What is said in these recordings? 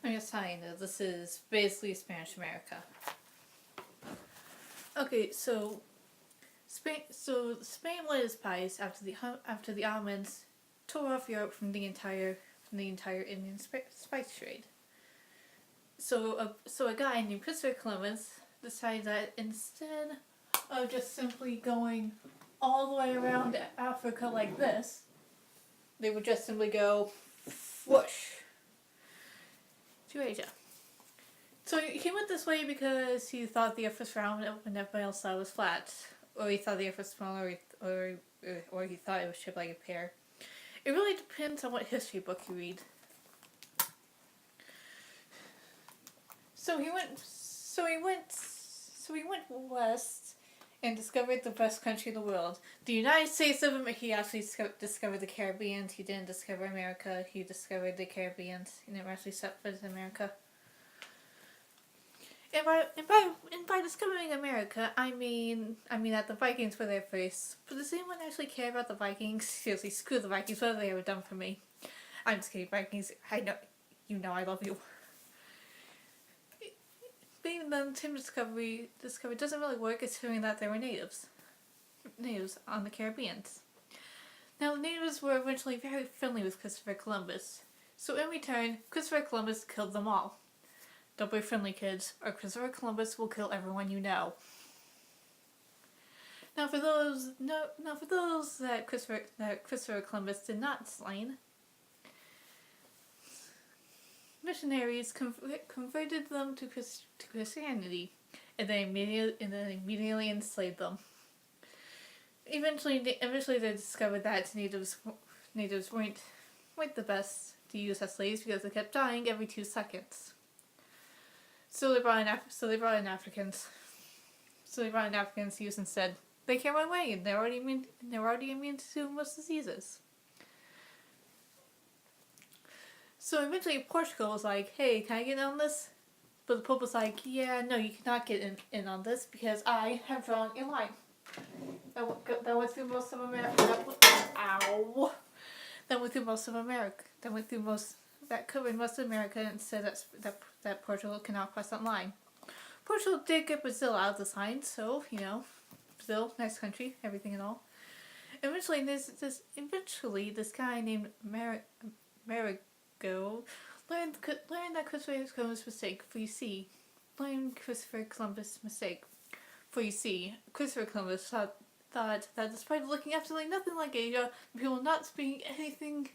I'm just telling you, this is basically Spanish America. Okay, so Spain led its spies after the Ottomans tore off Europe from the entire Indian spice trade. So a guy named Christopher Columbus decided that instead of just simply going all the way around Africa like this, they would just simply go whoosh to Asia. So he went this way because he thought the earth was round when everybody else thought it was flat. Or he thought the earth was small, or he thought it was shaped like a pear. It really depends on what history book you read. So he went west and discovered the best country in the world. The United States of America. He actually discovered the Caribbean. He didn't discover America. He discovered the Caribbean. He never actually set foot in America. And by discovering America, I mean that the Vikings were there first. But does anyone actually care about the Vikings? Seriously, screw the Vikings. What have they ever done for me? I'm just kidding, Vikings. I know I love you. Being the Tim discovery doesn't really work, considering that there were natives on the Caribbean. Now the natives were eventually very friendly with Christopher Columbus. So in return, Christopher Columbus killed them all. Don't be friendly, kids, or Christopher Columbus will kill everyone you know. Now, for those that Christopher Columbus did not slain, missionaries converted them to Christianity, and then immediately enslaved them. Eventually they discovered that natives weren't the best to use as slaves because they kept dying every 2 seconds. So they brought in Africans. To use instead. They can't run away, and they're already immune to most diseases. So eventually Portugal was like, "Hey, can I get in on this?" But the Pope was like, "Yeah, no, you cannot get in on this because I have drawn a line that went through most of America. That covered most of America, and said that Portugal cannot cross that line." Portugal did get Brazil out of this line, so Brazil, nice country, everything and all. Eventually, this guy named Amerigo learned that Christopher Columbus' mistake. For you see, Christopher Columbus thought that despite looking absolutely nothing like Asia, people not speaking anything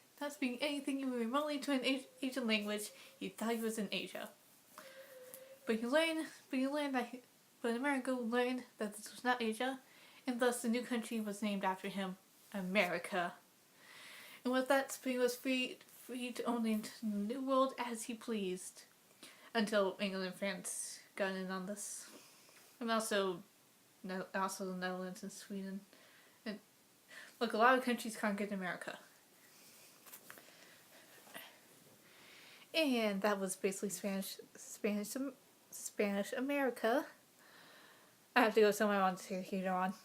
even remotely to an Asian language, he thought he was in Asia. But Amerigo learned that this was not Asia, and thus the new country was named after him, America. And with that, Spain was free to own the new world as he pleased, until England and France got in on this, and also the Netherlands and Sweden. And look, a lot of countries conquered America. And that was basically Spanish America. I have to go somewhere on to later on.